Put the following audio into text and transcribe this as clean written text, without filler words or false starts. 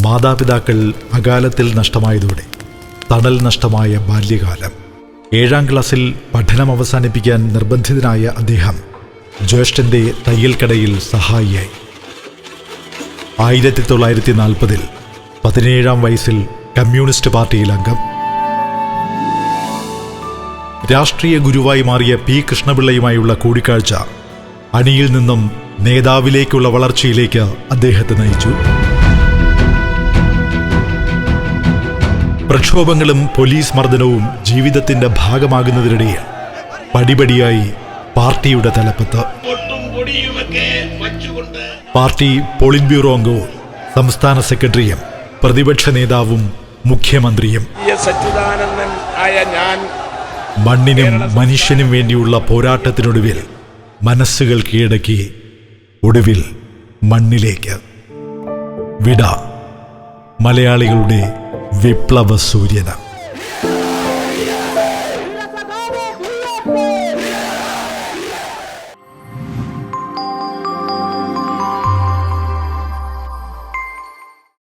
മാതാപിതാക്കൾ അകാലത്തിൽ നഷ്ടമായതോടെ തണൽ നഷ്ടമായ ബാല്യകാലം. 7ാം ക്ലാസ്സിൽ പഠനം അവസാനിപ്പിക്കാൻ നിർബന്ധിതനായ അദ്ദേഹം ജ്യേഷ്ഠന്റെ തയ്യൽക്കടയിൽ സഹായിയായി. 1940 17ാം വയസ്സിൽ കമ്മ്യൂണിസ്റ്റ് പാർട്ടിയിൽ അംഗം. രാഷ്ട്രീയ ഗുരുവായി മാറിയ പി കൃഷ്ണപിള്ളയുമായുള്ള കൂടിക്കാഴ്ച അണിയിൽ നിന്നും നേതാവിലേക്കുള്ള വളർച്ചയിലേക്ക് അദ്ദേഹത്തെ നയിച്ചു. പ്രക്ഷോഭങ്ങളും പോലീസ് മർദ്ദനവും ജീവിതത്തിന്റെ ഭാഗമാകുന്നതിനിടയിൽ പടിപടിയായി പാർട്ടിയുടെ തലപ്പത്ത്. പാർട്ടി പോളിറ്റ് ബ്യൂറോ അംഗവും സംസ്ഥാന സെക്രട്ടറിയും പ്രതിപക്ഷ നേതാവും മുഖ്യമന്ത്രിയും. മണ്ണിനും മനുഷ്യനും വേണ്ടിയുള്ള പോരാട്ടത്തിനൊടുവിൽ മനസ്സുകൾ കീഴടക്കി ഒടുവിൽ മണ്ണിലേക്ക് വിട. മലയാളികളുടെ വിപ്ലവ സൂര്യന്.